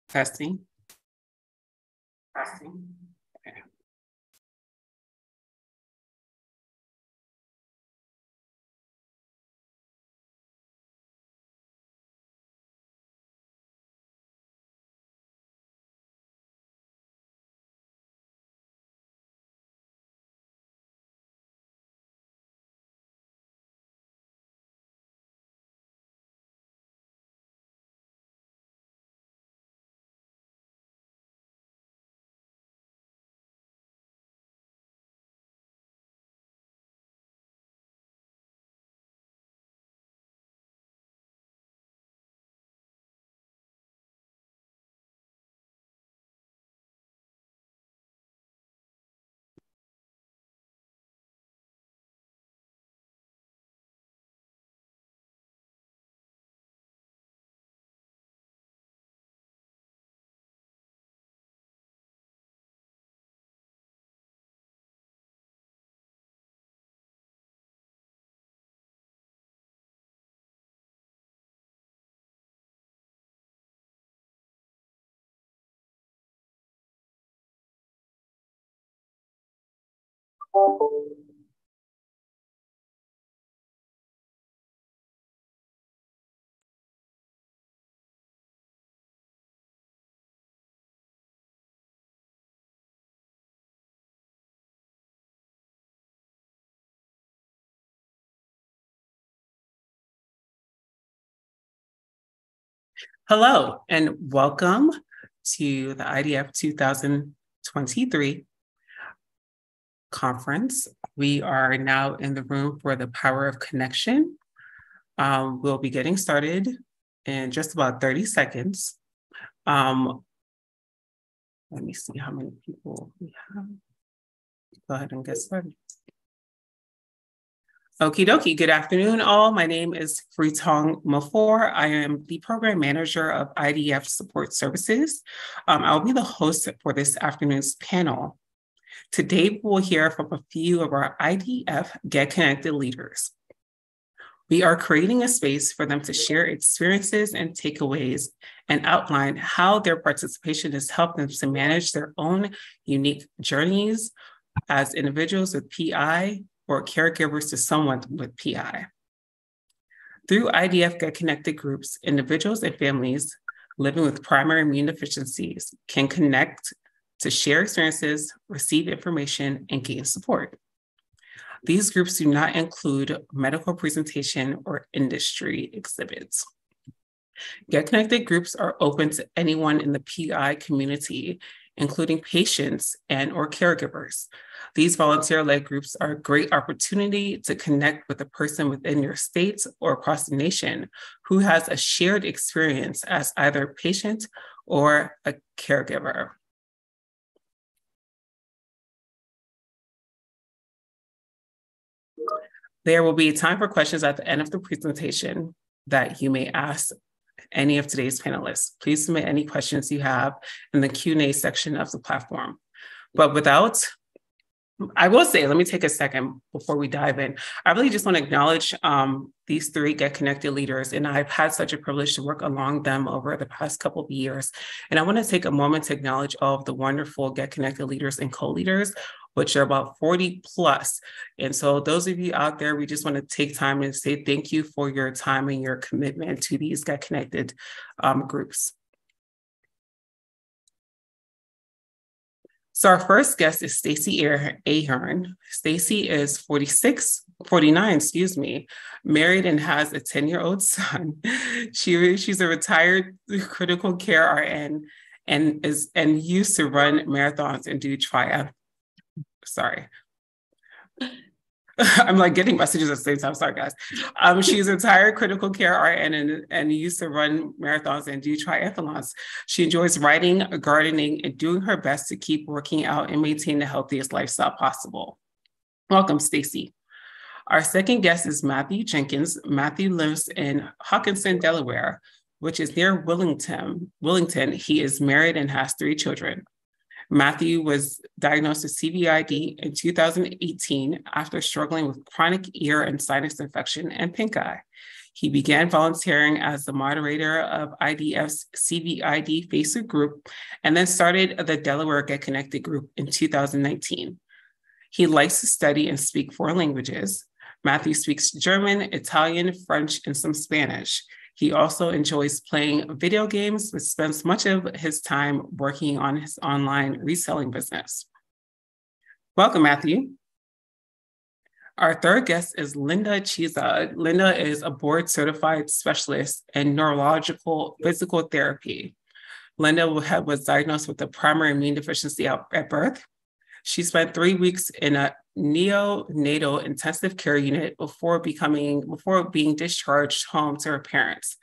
Testing. Testing. Okay. Hello, and welcome to the IDF 2023 conference. We are now in the room for the Power of Connection. We'll be getting started in just about 30 seconds. Let me see how many people we have. Go ahead and get started. Okie dokie. Good afternoon, all. My name is Freetong Mafor. I am the program manager of IDF Support Services. I'll be the host for this afternoon's panel. Today, we'll hear from a few of our IDF Get Connected leaders. We are creating a space for them to share experiences and takeaways and outline how their participation has helped them to manage their own unique journeys as individuals with PI or caregivers to someone with PI. Through IDF Get Connected groups, individuals and families living with primary immune deficiencies can connect to share experiences, receive information, and gain support. These groups do not include medical presentation or industry exhibits. Get Connected groups are open to anyone in the PI community, including patients and or caregivers. These volunteer-led groups are a great opportunity to connect with a person within your state or across the nation who has a shared experience as either a patient or a caregiver. There will be time for questions at the end of the presentation that you may ask any of today's panelists. Please submit any questions you have in the Q&A section of the platform. But I will say, let me take a second before we dive in. I really just want to acknowledge these three Get Connected leaders, and I've had such a privilege to work along them over the past couple of years. And I want to take a moment to acknowledge all of the wonderful Get Connected leaders and co-leaders, which are about 40 plus. And so those of you out there, we just want to take time and say thank you for your time and your commitment to these Get Connected groups. So our first guest is Stacey Ahern. Stacey is 49, married and has a 10-year-old son. She's a retired critical care RN and used to run marathons and do triathlons. Sorry. I'm like getting messages at the same time. Sorry, guys. She's a retired critical care RN and used to run marathons and do triathlons. She enjoys writing, gardening, and doing her best to keep working out and maintain the healthiest lifestyle possible. Welcome, Stacey. Our second guest is Matthew Jenkins. Matthew lives in Hawkinson, Delaware, which is near Wellington. He is married and has 3 children. Matthew was diagnosed with CVID in 2018 after struggling with chronic ear and sinus infection and pink eye. He began volunteering as the moderator of IDF's CVID Facebook group and then started the Delaware Get Connected group in 2019. He likes to study and speak 4 languages. Matthew speaks German, Italian, French, and some Spanish. He also enjoys playing video games, but spends much of his time working on his online reselling business. Welcome, Matthew. Our third guest is Linda Chiza. Linda is a board-certified specialist in neurological physical therapy. Linda was diagnosed with a primary immune deficiency at birth. She spent 3 weeks in a neonatal intensive care unit before being discharged home to her parents.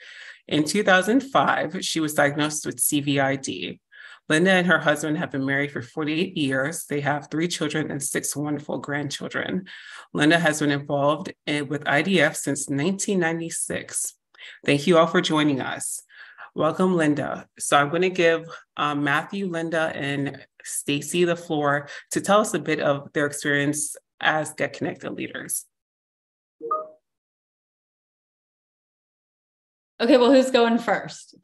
In 2005, she was diagnosed with CVID. Linda and her husband have been married for 48 years. They have 3 children and 6 wonderful grandchildren. Linda has been involved with IDF since 1996. Thank you all for joining us. Welcome, Linda. So I'm going to give Matthew, Linda, and Stacy the floor to tell us a bit of their experience as Get Connected leaders. Okay, well, who's going first?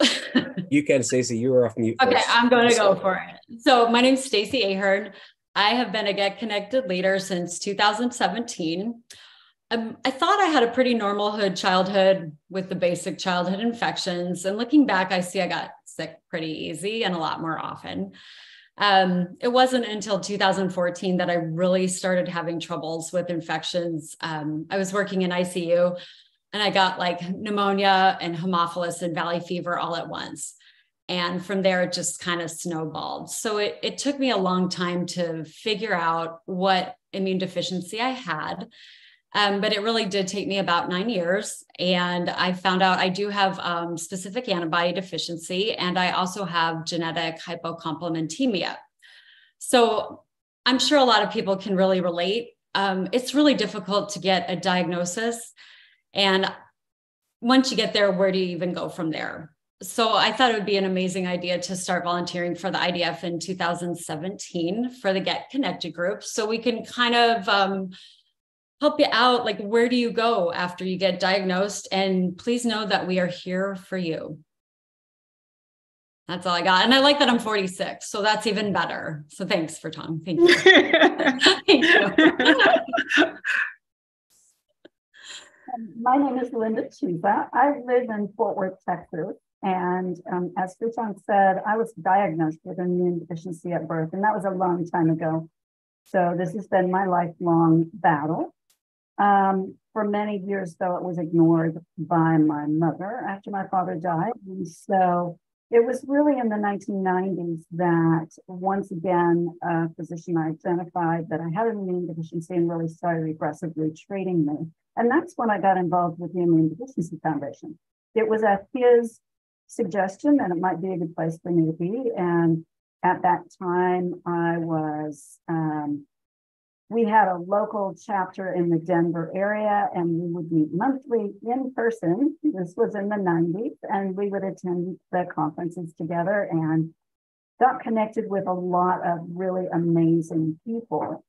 You can, Stacy. You are off mute. Okay, I'm going to go for it. So my name's Stacy Ahern. I have been a Get Connected leader since 2017. I thought I had a pretty normal childhood with the basic childhood infections. And looking back, I see I got sick pretty easy and a lot more often. It wasn't until 2014 that I really started having troubles with infections. I was working in ICU and I got like pneumonia and Haemophilus and valley fever all at once. And from there, it just kind of snowballed. So it took me a long time to figure out what immune deficiency I had. But it really did take me about 9 years. And I found out I do have specific antibody deficiency, and I also have genetic hypocomplementemia. So I'm sure a lot of people can really relate. It's really difficult to get a diagnosis. And once you get there, where do you even go from there? So I thought it would be an amazing idea to start volunteering for the IDF in 2017 for the Get Connected group. So we can kind of help you out. Like, where do you go after you get diagnosed? And please know that we are here for you. That's all I got. And I like that I'm 46, so that's even better. So thanks for Tom. Thank you. Thank you. My name is Linda Chiza. I live in Fort Worth, Texas. And as Fritong said, I was diagnosed with immune deficiency at birth, and that was a long time ago. So this has been my lifelong battle. For many years, though, it was ignored by my mother after my father died. And so it was really in the 1990s that once again, a physician identified that I had an immune deficiency and really started aggressively treating me. And that's when I got involved with the Immune Deficiency Foundation. It was at his suggestion that it might be a good place for me to be. And at that time, I was, we had a local chapter in the Denver area, and we would meet monthly in person. This was in the 90s, and we would attend the conferences together and got connected with a lot of really amazing people.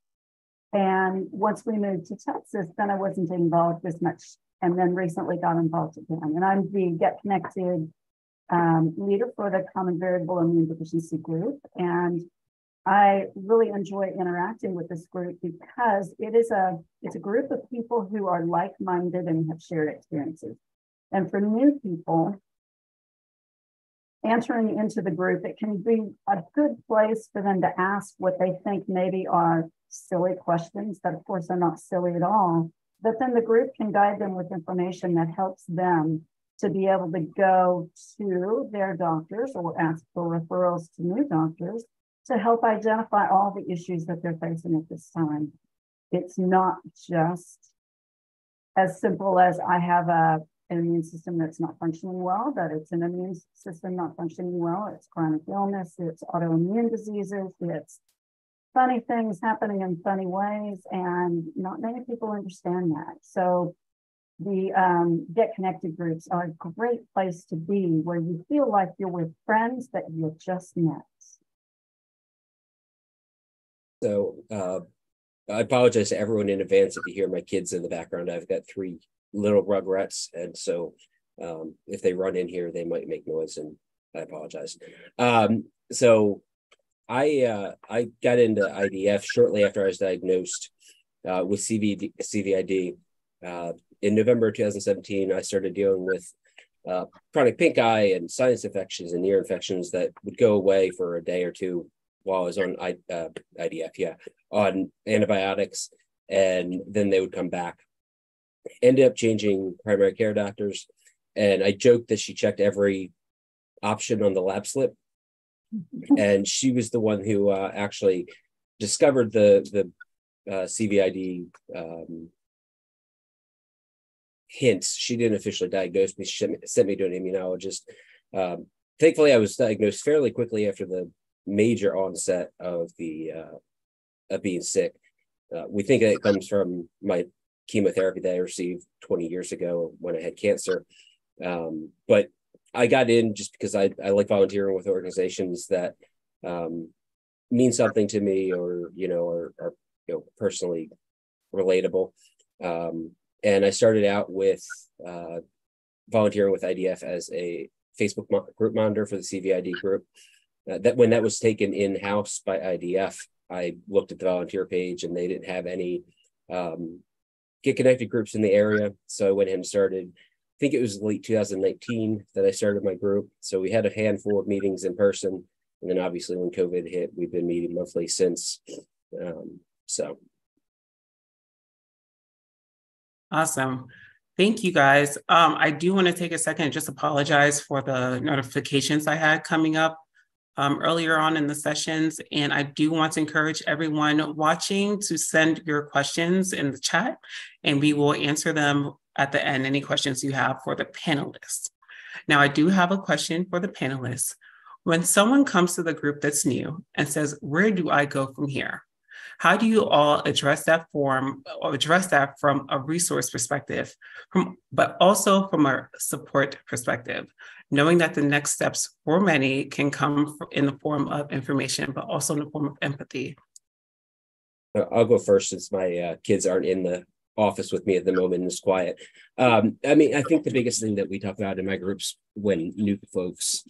And once we moved to Texas, then I wasn't involved as much, and then recently got involved again. And I'm the Get Connected leader for the Common Variable Immune Deficiency group. And I really enjoy interacting with this group because it's a group of people who are like-minded and have shared experiences. And for new people entering into the group, it can be a good place for them to ask what they think maybe are silly questions that of course are not silly at all, but then the group can guide them with information that helps them to be able to go to their doctors or ask for referrals to new doctors to help identify all the issues that they're facing at this time. It's not just as simple as I have an immune system that's not functioning well, that it's an immune system not functioning well. It's chronic illness, it's autoimmune diseases, it's funny things happening in funny ways, and not many people understand that. So the Get Connected groups are a great place to be, where you feel like you're with friends that you just met. So I apologize to everyone in advance if you hear my kids in the background. I've got 3 little rugrats, and so if they run in here, they might make noise, and I apologize. So I got into IDF shortly after I was diagnosed with CVID. In November 2017, I started dealing with chronic pink eye and sinus infections and ear infections that would go away for a day or two while I was on IDF, on antibiotics, and then they would come back. Ended up changing primary care doctors, and I joked that she checked every option on the lab slip, and she was the one who actually discovered the CVID hints. She didn't officially diagnose me. She sent me to an immunologist. Thankfully, I was diagnosed fairly quickly after the major onset of being sick. We think that it comes from my chemotherapy that I received 20 years ago when I had cancer. But I got in just because I like volunteering with organizations that mean something to me, or are personally relatable. And I started out with volunteering with IDF as a Facebook group monitor for the CVID group. That when that was taken in-house by IDF, I looked at the volunteer page and they didn't have any Get Connected groups in the area. So I went ahead and started, I think it was late 2019 that I started my group. So we had a handful of meetings in person. And then obviously when COVID hit, we've been meeting monthly since. Awesome. Thank you, guys. I do want to take a second and just apologize for the notifications I had coming up earlier on in the sessions. And I do want to encourage everyone watching to send your questions in the chat, and we will answer them at the end, any questions you have for the panelists. Now, I do have a question for the panelists. When someone comes to the group that's new and says, where do I go from here? How do you all address that from a resource perspective, but also from a support perspective, knowing that the next steps for many can come in the form of information, but also in the form of empathy? I'll go first since my kids aren't in the office with me at the moment and it's quiet. I think the biggest thing that we talk about in my groups when new folks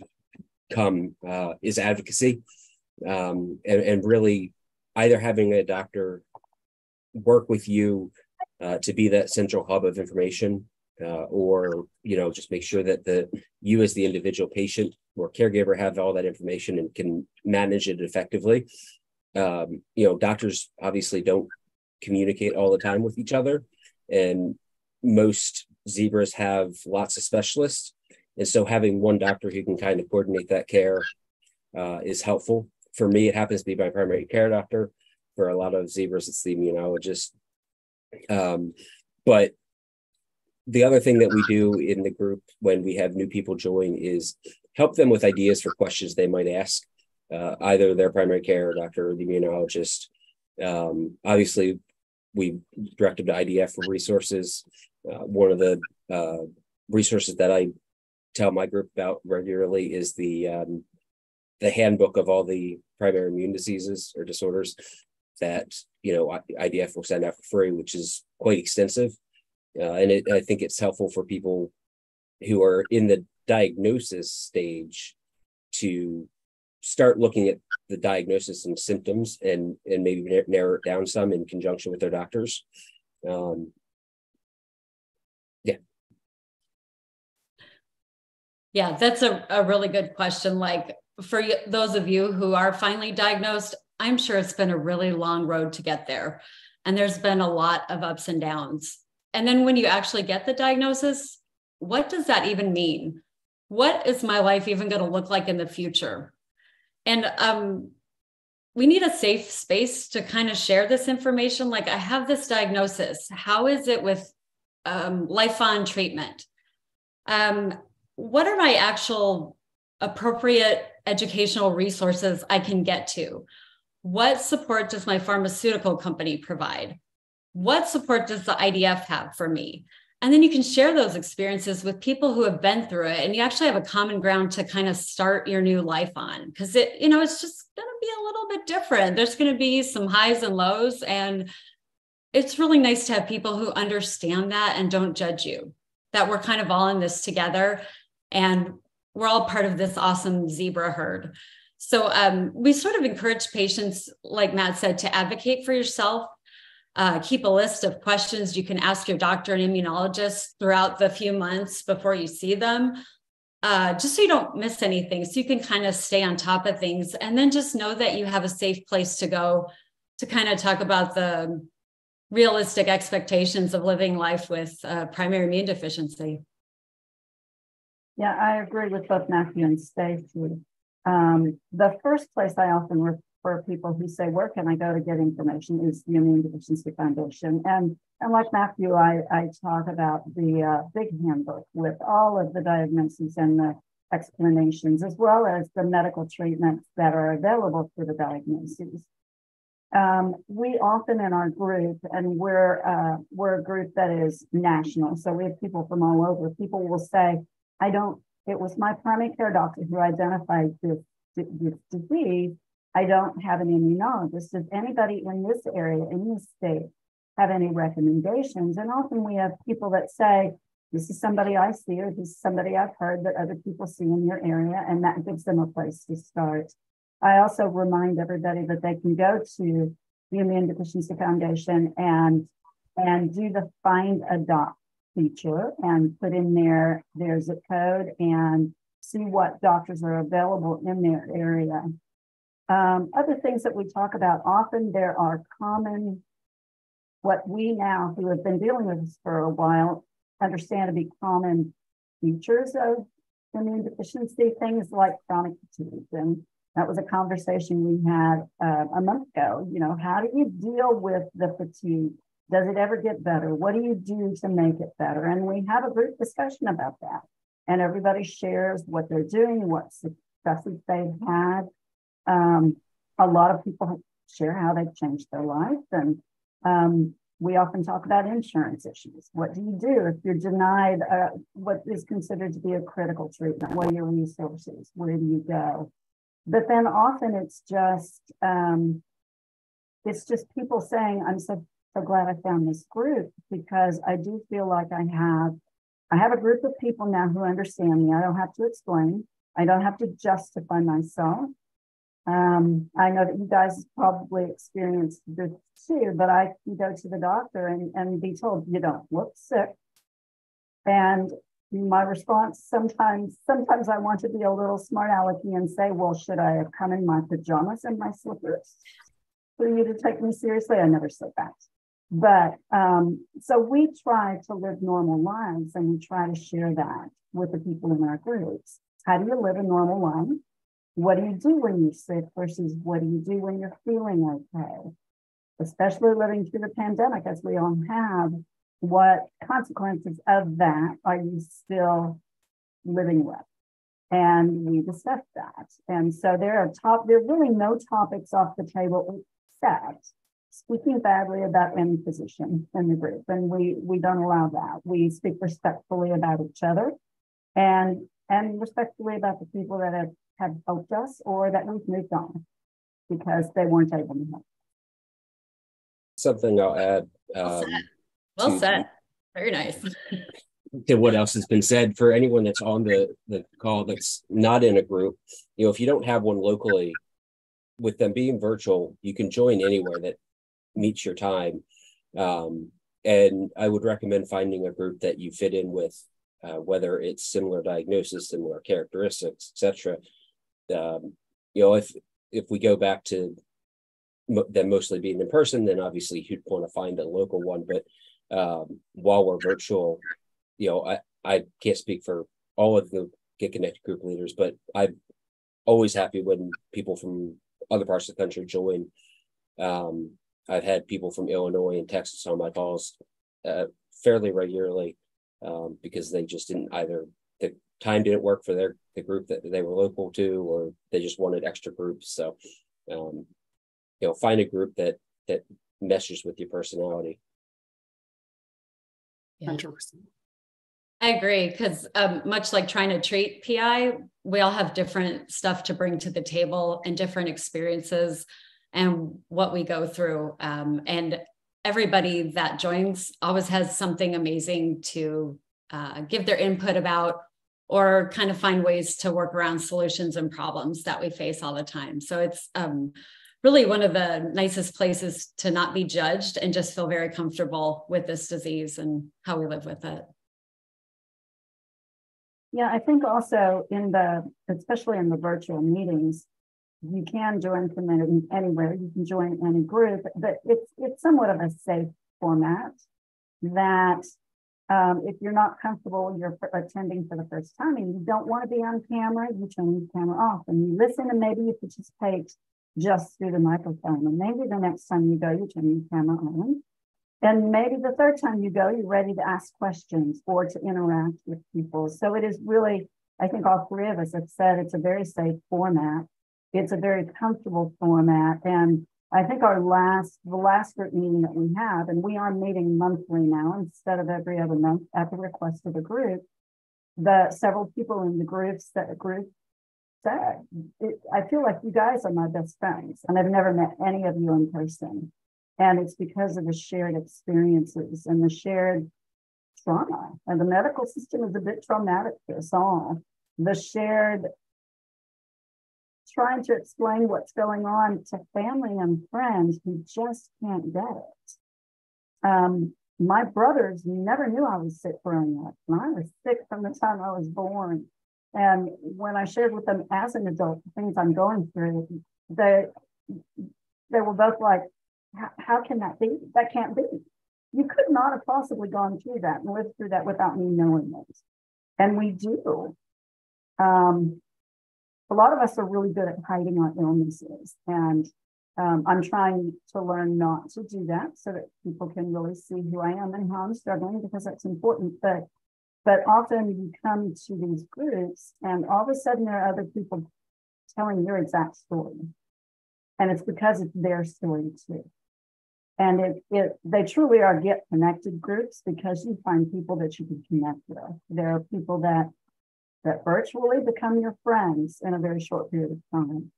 come is advocacy, and really either having a doctor work with you to be that central hub of information, or just make sure that you as the individual patient or caregiver have all that information and can manage it effectively. Doctors obviously don't communicate all the time with each other, and most zebras have lots of specialists, and so having one doctor who can kind of coordinate that care is helpful. For me, it happens to be my primary care doctor. For a lot of zebras, it's the immunologist. But the other thing that we do in the group when we have new people join is help them with ideas for questions they might ask, either their primary care doctor or the immunologist. Obviously, we direct them to IDF for resources. One of the resources that I tell my group about regularly is the handbook of all the primary immune diseases or disorders that IDF will send out for free, which is quite extensive. And I think it's helpful for people who are in the diagnosis stage to start looking at the diagnosis and symptoms and maybe narrow it down some in conjunction with their doctors. Yeah, that's a really good question. Like, for those of you who are finally diagnosed, I'm sure it's been a really long road to get there. And there's been a lot of ups and downs. And then when you actually get the diagnosis, what does that even mean? What is my life even going to look like in the future? And we need a safe space to kind of share this information. Like, I have this diagnosis. How is it with life on treatment? What are my actual appropriate educational resources I can get to? What support does my pharmaceutical company provide? What support does the IDF have for me? And then you can share those experiences with people who have been through it, and you actually have a common ground to kind of start your new life on, because it's just going to be a little bit different. There's going to be some highs and lows, and it's really nice to have people who understand that and don't judge you, that we're kind of all in this together and we're all part of this awesome zebra herd. So we sort of encourage patients, like Matt said, to advocate for yourself. Keep a list of questions you can ask your doctor and immunologist throughout the few months before you see them, just so you don't miss anything, so you can kind of stay on top of things. And then just know that you have a safe place to go to kind of talk about the realistic expectations of living life with primary immune deficiency. Yeah, I agree with both Matthew and Stacy. The first place I often refer people who say, where can I go to get information, is the Immune Deficiency Foundation. And like Matthew, I talk about the big handbook with all of the diagnoses and the explanations, as well as the medical treatments that are available for the diagnoses. We often in our group, and we're a group that is national, so we have people from all over, people will say, it was my primary care doctor who identified this disease. I don't have an immunologist. Does anybody in this area, in this state, have any recommendations? And often we have people that say, this is somebody I see, or this is somebody I've heard that other people see in your area, and that gives them a place to start. I also remind everybody that they can go to the Immune Deficiency Foundation and do the Find a Doc feature and put in their zip code and see what doctors are available in their area. Other things that we talk about, often there are common, what we now who have been dealing with this for a while understand to be common features of immune deficiency, things like chronic fatigue. And that was a conversation we had a month ago. How do you deal with the fatigue? Does it ever get better? What do you do to make it better? And we have a group discussion about that. And everybody shares what they're doing, what successes they've had. A lot of people share how they've changed their life. And we often talk about insurance issues. What do you do if you're denied what is considered to be a critical treatment? What are your resources? Where do you go? But then often it's just people saying, I'm so glad I found this group, because I do feel like I have a group of people now who understand me. I don't have to explain. I don't have to justify myself. I know that you guys probably experienced this too, but I can go to the doctor and be told, you don't look sick. And my response, sometimes I want to be a little smart alecky and say, well, should I have come in my pajamas and my slippers for you to take me seriously? I never said that. But so we try to live normal lives, and we try to share that with the people in our groups. How do you live a normal life? What do you do when you're sick versus what do you do when you're feeling okay? Especially living through the pandemic, as we all have, what consequences of that are you still living with? And we discuss that. And so there are really no topics off the table except speaking badly about any physician in the group. And we don't allow that. We speak respectfully about each other and respectfully about the people that have helped us or that we've moved on because they weren't able to help. Something I'll add. Well said. Very nice. To what else has been said, for anyone that's on the call that's not in a group, if you don't have one locally, with them being virtual, you can join anywhere that meets your time. And I would recommend finding a group that you fit in with, whether it's similar diagnosis, similar characteristics, etc. If we go back to them mostly being in person, then obviously you'd want to find a local one. But while we're virtual, I can't speak for all of the Get Connected group leaders, but I'm always happy when people from other parts of the country join. I've had people from Illinois and Texas on my calls fairly regularly because they just the time didn't work for the group that they were local to, or they just wanted extra groups. So find a group that meshes with your personality. 100%. I agree, because much like trying to treat PI, we all have different stuff to bring to the table and different experiences and what we go through. And everybody that joins always has something amazing to give their input about, or kind of find ways to work around solutions and problems that we face all the time. So it's really one of the nicest places to not be judged and just feel very comfortable with this disease and how we live with it. Yeah, I think also especially in the virtual meetings, you can join from anywhere. You can join any group, but it's somewhat of a safe format that if you're not comfortable, you're attending for the first time and you don't want to be on camera, you turn your camera off and you listen, and maybe you participate just through the microphone. And maybe the next time you go, you turn your camera on. And maybe the third time you go, you're ready to ask questions or to interact with people. So it is really, I think all three of us have said, it's a very safe format. It's a very comfortable format. And I think the last group meeting that we have, and we are meeting monthly now instead of every other month at the request of the group, several people in the group said, I feel like you guys are my best friends, and I've never met any of you in person. And it's because of the shared experiences and the shared trauma. And the medical system is a bit traumatic for us all. The shared trying to explain what's going on to family and friends who just can't get it. My brothers never knew I was sick growing up, and I was sick from the time I was born. And when I shared with them as an adult the things I'm going through, they were both like, how can that be? That can't be. You could not have possibly gone through that and lived through that without me knowing it. And we do. A lot of us are really good at hiding our illnesses. And I'm trying to learn not to do that so that people can really see who I am and how I'm struggling, because that's important. But often you come to these groups and all of a sudden there are other people telling your exact story. And it's because it's their story too. And they truly are get connected groups, because you find people that you can connect with. There are people that virtually become your friends in a very short period of time.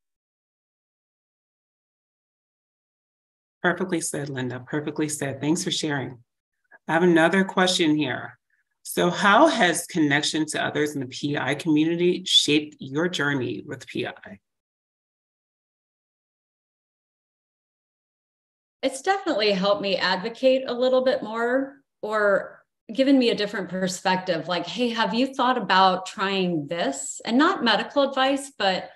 Perfectly said, Linda. Perfectly said. Thanks for sharing. I have another question here. So how has connection to others in the PI community shaped your journey with PI? It's definitely helped me advocate a little bit more, or given me a different perspective. Like, hey, have you thought about trying this? And not medical advice, but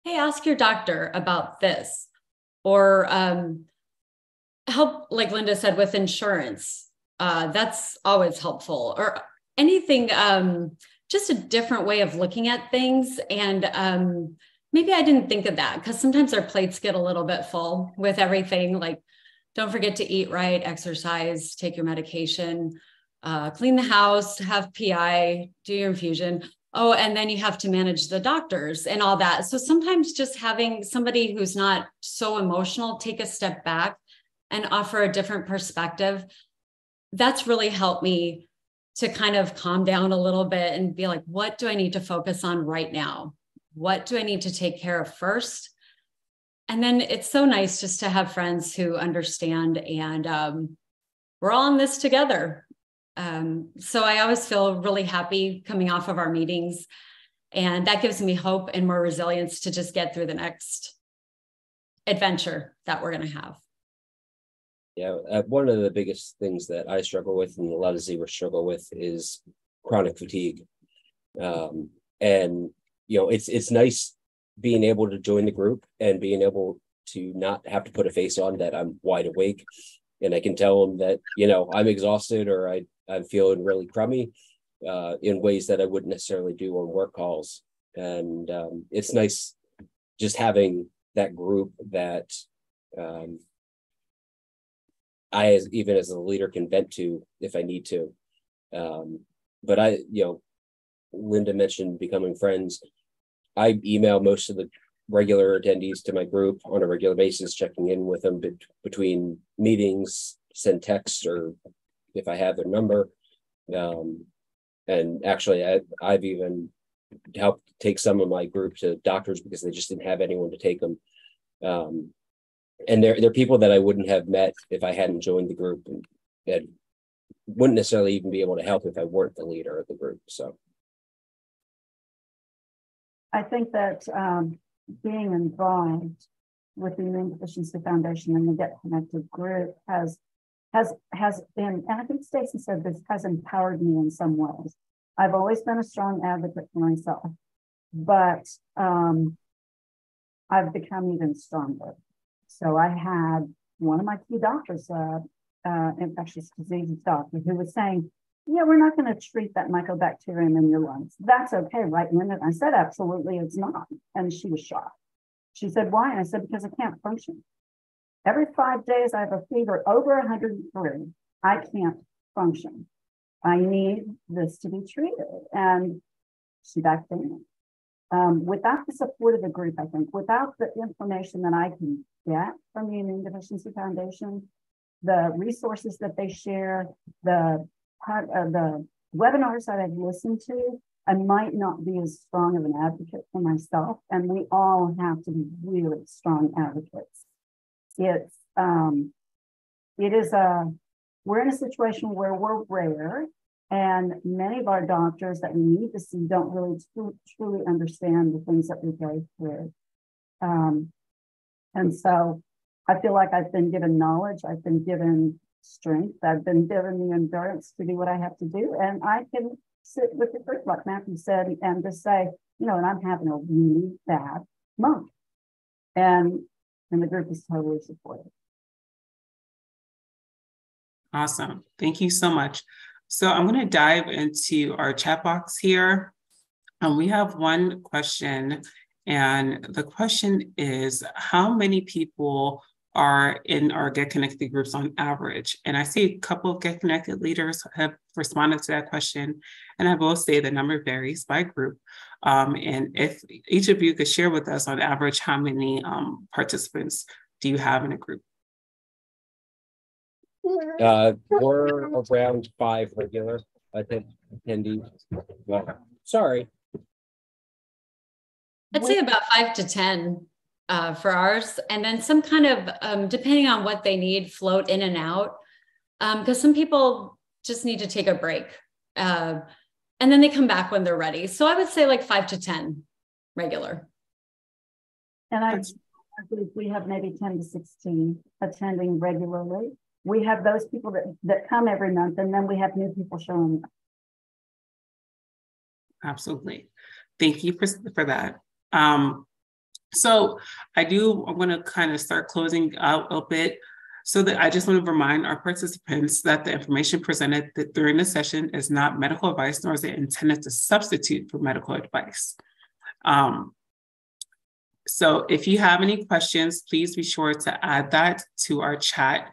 hey, ask your doctor about this. Or help, like Linda said, with insurance. That's always helpful. Or anything, just a different way of looking at things. And maybe I didn't think of that, because sometimes our plates get a little bit full with everything. Like, don't forget to eat right, exercise, take your medication, clean the house, have PI, do your infusion. Oh, and then you have to manage the doctors and all that. So sometimes just having somebody who's not so emotional take a step back and offer a different perspective, that's really helped me to kind of calm down a little bit and be like, what do I need to focus on right now? What do I need to take care of first? And then it's so nice just to have friends who understand, and we're all in this together. So I always feel really happy coming off of our meetings, and that gives me hope and more resilience to just get through the next adventure that we're going to have. Yeah, one of the biggest things that I struggle with, and a lot of Zebras struggle with, is chronic fatigue. And it's nice being able to join the group and being able to not have to put a face on that I'm wide awake, and I can tell them that I'm exhausted, or I'm feeling really crummy in ways that I wouldn't necessarily do on work calls. And it's nice just having that group that I, even as a leader, can vent to if I need to. But Linda mentioned becoming friends. I email most of the regular attendees to my group on a regular basis, checking in with them between meetings, send texts, or if I have their number. And actually, I've even helped take some of my group to doctors because they just didn't have anyone to take them. And they're people that I wouldn't have met if I hadn't joined the group, and wouldn't necessarily even be able to help if I weren't the leader of the group. So I think that being involved with the Immune Deficiency Foundation and the Get Connected group has been, and I think Stacy said this, has empowered me in some ways. I've always been a strong advocate for myself, but I've become even stronger. So I had one of my key doctors, infectious diseases doctor, who was saying, yeah, we're not going to treat that mycobacterium in your lungs. That's okay, right? And I said, absolutely, it's not. And she was shocked. She said, why? And I said, because I can't function. Every 5 days, I have a fever over 103. I can't function. I need this to be treated. And she backed in. Without the support of the group, I think, without the information that I can get from the Immune Deficiency Foundation, the resources that they share, the webinars that I've listened to, I might not be as strong of an advocate for myself. And we all have to be really strong advocates. We're in a situation where we're rare, and many of our doctors that we need to see don't really truly understand the things that we go through. And so I feel like I've been given knowledge, I've been given strength, I've been given the endurance to do what I have to do. And I can sit with the group, like Matthew said, and just say, and I'm having a really bad month. And the group is totally supportive. Awesome. Thank you so much. So I'm going to dive into our chat box here. We have one question, and the question is, how many people are in our Get Connected groups on average? And I see a couple of Get Connected leaders have responded to that question. And I will say the number varies by group. And if each of you could share with us on average, how many participants do you have in a group? We're around 5 regular attendees. Sorry. I'd say about 5 to 10 for ours. And then some kind of, depending on what they need, float in and out. Because some people just need to take a break. And then they come back when they're ready. So I would say like 5 to 10 regular. And I believe we have maybe 10 to 16 attending regularly. We have those people that come every month, and then we have new people showing up. Absolutely. Thank you for that. So I'm going to kind of start closing out a bit, so that I just want to remind our participants that the information presented during the session is not medical advice, nor is it intended to substitute for medical advice. So if you have any questions, please be sure to add that to our chat.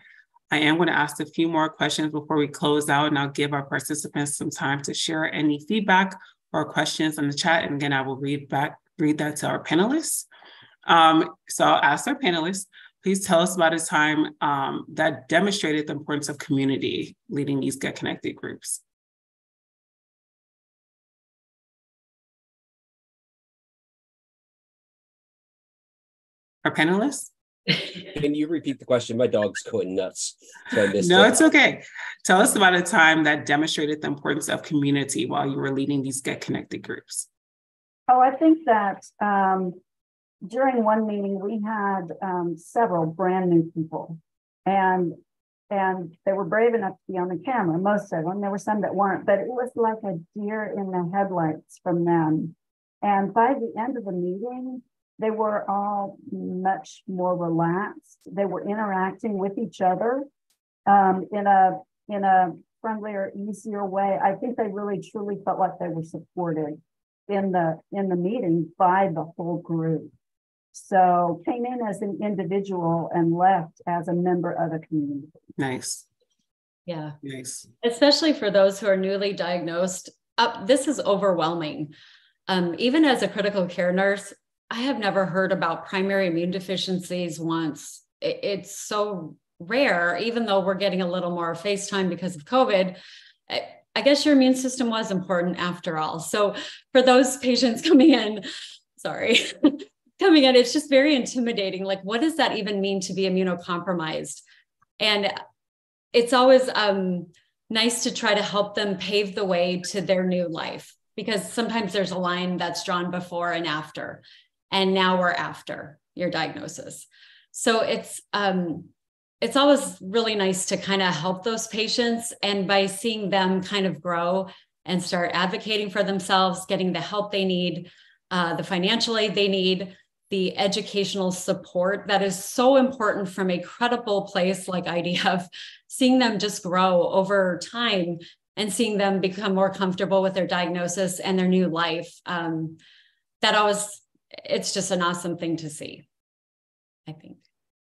I am going to ask a few more questions before we close out, and I'll give our participants some time to share any feedback or questions in the chat. And again, I will read that to our panelists. So I'll ask our panelists, please tell us about a time that demonstrated the importance of community leading these Get Connected groups. Our panelists? Can you repeat the question? My dog's going nuts, so I missed No, it. it's okay. Tell us about a time that demonstrated the importance of community while you were leading these Get Connected groups. Oh, I think that during one meeting, we had several brand new people, and they were brave enough to be on the camera, most of them. There were some that weren't, but it was like a deer in the headlights from them. And by the end of the meeting, they were all much more relaxed. They were interacting with each other in a friendlier, easier way. I think they really truly felt like they were supported in the meeting by the whole group. So came in as an individual and left as a member of a community. Nice. Yeah. Nice. Especially for those who are newly diagnosed. This is overwhelming. Even as a critical care nurse, I have never heard about primary immune deficiencies once. It's so rare, even though we're getting a little more FaceTime because of COVID. I guess your immune system was important after all. So for those patients coming in, it's just very intimidating. Like, what does that even mean to be immunocompromised? And it's always nice to try to help them pave the way to their new life, because sometimes there's a line that's drawn before and after, and now we're after your diagnosis. So it's always really nice to kind of help those patients, and by seeing them kind of grow and start advocating for themselves, getting the help they need, the financial aid they need, the educational support that is so important from a credible place like IDF, seeing them just grow over time and seeing them become more comfortable with their diagnosis and their new life. It's just an awesome thing to see, I think.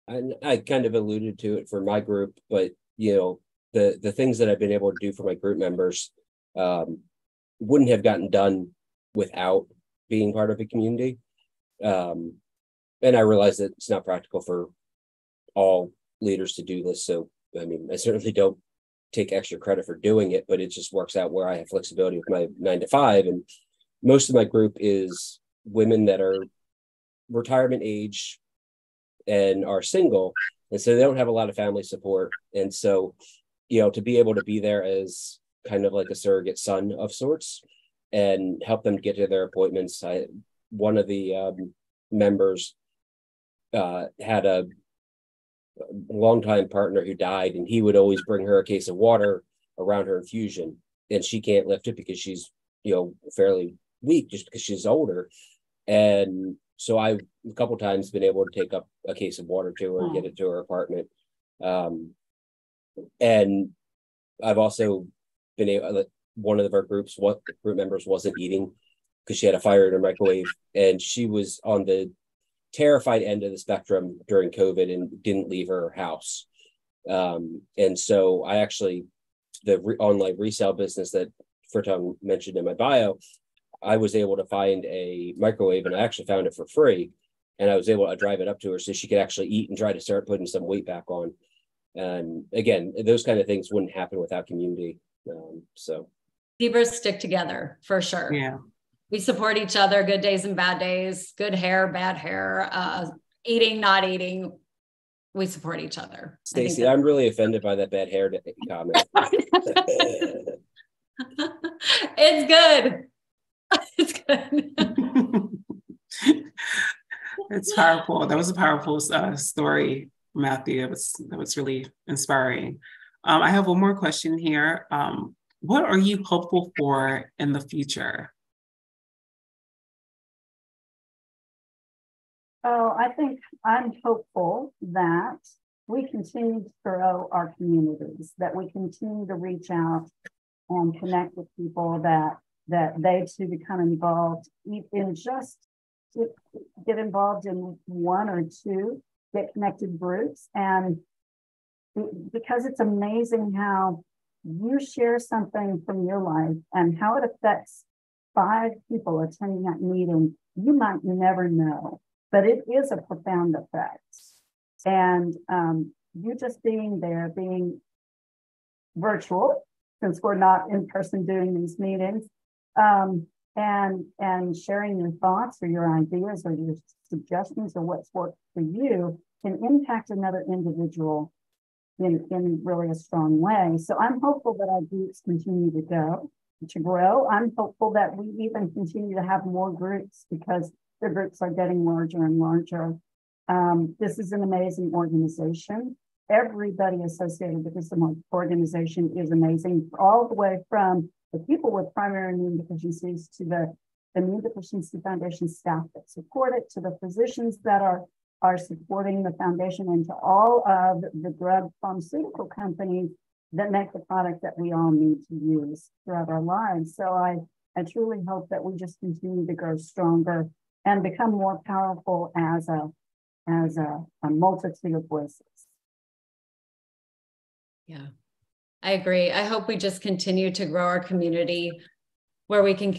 And I kind of alluded to it for my group, but the things that I've been able to do for my group members wouldn't have gotten done without being part of a community. And I realize that it's not practical for all leaders to do this. So, I mean, I certainly don't take extra credit for doing it, but it just works out where I have flexibility with my 9 to 5. And most of my group is women that are retirement age and are single. And so they don't have a lot of family support. And so, to be able to be there as kind of like a surrogate son of sorts and help them get to their appointments. One of the members had a longtime partner who died, and he would always bring her a case of water around her infusion, and she can't lift it because she's fairly weak just because she's older. And so I've a couple times been able to take up a case of water to her and get it to her apartment. And I've also been able, one of our group members wasn't eating because she had a fire in her microwave, and she was on the terrified end of the spectrum during COVID and didn't leave her house. And so I actually, the online resale business that Fritong mentioned in my bio, I was able to find a microwave, and I actually found it for free. And I was able to drive it up to her so she could actually eat and try to start putting some weight back on. And again, those kind of things wouldn't happen without community. So Zebras stick together for sure. Yeah. We support each other, good days and bad days, good hair, bad hair, eating, not eating. We support each other. Stacey, I'm really offended by that bad hair comment. It's good. It's good. It's powerful. That was a powerful story, Matthew. That was really inspiring. I have one more question here. What are you hopeful for in the future? Oh, I think I'm hopeful that we continue to grow our communities, that we continue to reach out and connect with people, that they too become involved in just to get involved in one or two get connected groups. And because it's amazing how you share something from your life and how it affects 5 people attending that meeting, you might never know, but it is a profound effect. And you just being there, being virtual, since we're not in person doing these meetings, and sharing your thoughts or your ideas or your suggestions or what's worked for you can impact another individual in really a strong way. So I'm hopeful that our groups continue to grow. I'm hopeful that we even continue to have more groups because the groups are getting larger and larger. This is an amazing organization. Everybody associated with this organization is amazing, all the way from the people with primary immune deficiencies to the Immune Deficiency Foundation staff that support it, to the physicians that are supporting the foundation, and to all of the drug pharmaceutical companies that make the product that we all need to use throughout our lives. So I truly hope that we just continue to grow stronger and become more powerful as a multitude of voices. Yeah, I agree. I hope we just continue to grow our community where we can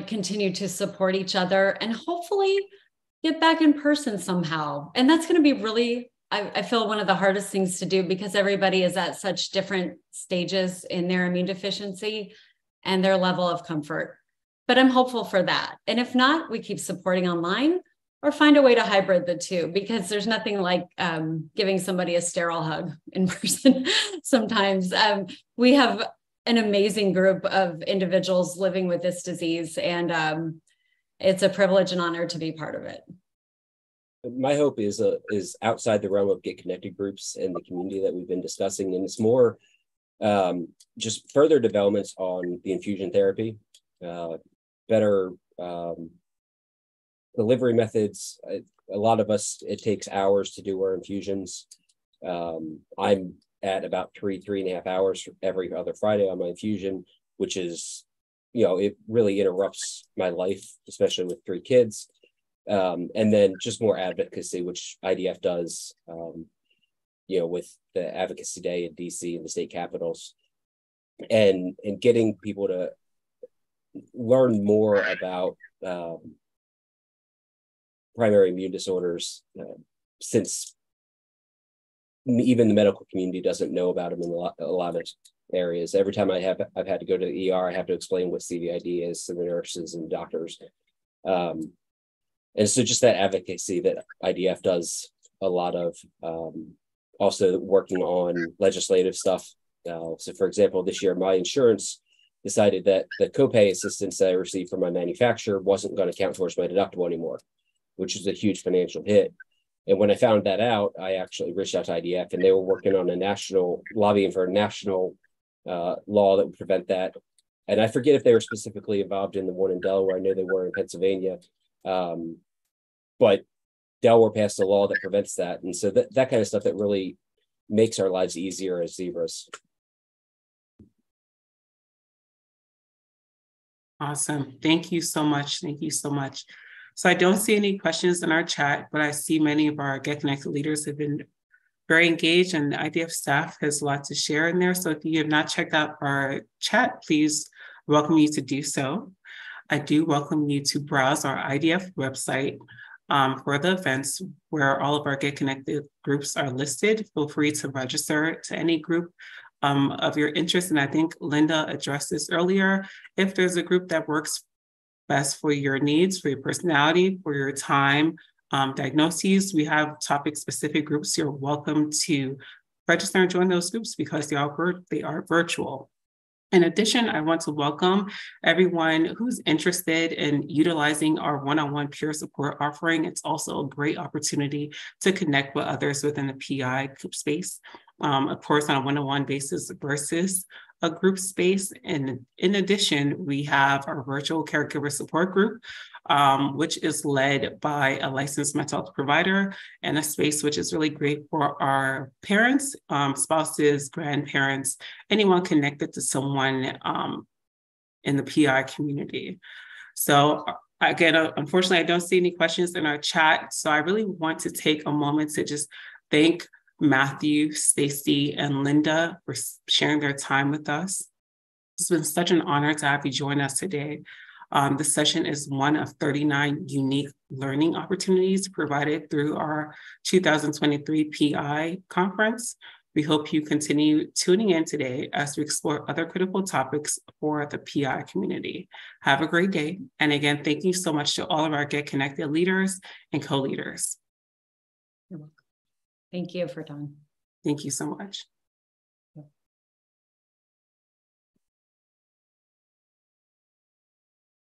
continue to support each other, and hopefully get back in person somehow. And that's going to be really, I feel, one of the hardest things to do, because everybody is at such different stages in their immune deficiency and their level of comfort. But I'm hopeful for that. And if not, we keep supporting online or find a way to hybrid the two, because there's nothing like giving somebody a sterile hug in person. Sometimes we have an amazing group of individuals living with this disease, and it's a privilege and honor to be part of it. My hope is outside the realm of Get Connected groups and the community that we've been discussing, and it's more just further developments on the infusion therapy, better delivery methods. A lot of us, it takes hours to do our infusions. I'm at about 3.5 hours every other Friday on my infusion, which is, it really interrupts my life, especially with 3 kids. And then just more advocacy, which IDF does, with the Advocacy Day in DC and the state capitals, and getting people to learn more about primary immune disorders, since even the medical community doesn't know about them in a lot of areas. Every time I've had to go to the ER, I have to explain what CVID is to the nurses and doctors. And so just that advocacy that IDF does a lot of, also working on legislative stuff. So for example, this year, my insurance decided that the copay assistance that I received from my manufacturer wasn't going to count towards my deductible anymore, which is a huge financial hit. And when I found that out, I actually reached out to IDF, and they were working on lobbying for a national law that would prevent that. And I forget if they were specifically involved in the one in Delaware. I know they were in Pennsylvania. But Delaware passed a law that prevents that. And so that kind of stuff that really makes our lives easier as zebras. Awesome. Thank you so much. Thank you so much. So I don't see any questions in our chat, but I see many of our Get Connected leaders have been very engaged, and the IDF staff has a lot to share in there. So if you have not checked out our chat, please welcome you to do so. I do welcome you to browse our IDF website for the events where all of our Get Connected groups are listed. Feel free to register to any group of your interest. And I think Linda addressed this earlier. If there's a group that works best for your needs, for your personality, for your time, diagnoses, we have topic-specific groups. You're welcome to register and join those groups because they are virtual. In addition, I want to welcome everyone who's interested in utilizing our one-on-one peer support offering. It's also a great opportunity to connect with others within the PI space, of course, on a one-on-one basis versus a group space. And in addition, we have our virtual caregiver support group, which is led by a licensed mental health provider, and a space which is really great for our parents, spouses, grandparents, anyone connected to someone in the PI community. So again, unfortunately, I don't see any questions in our chat. So I really want to take a moment to just thank Matthew, Stacy, and Linda for sharing their time with us. It's been such an honor to have you join us today. This session is one of 39 unique learning opportunities provided through our 2023 PI conference. We hope you continue tuning in today as we explore other critical topics for the PI community. Have a great day. And again, thank you so much to all of our Get Connected leaders and co-leaders. You're welcome. Thank you for time. Thank you so much.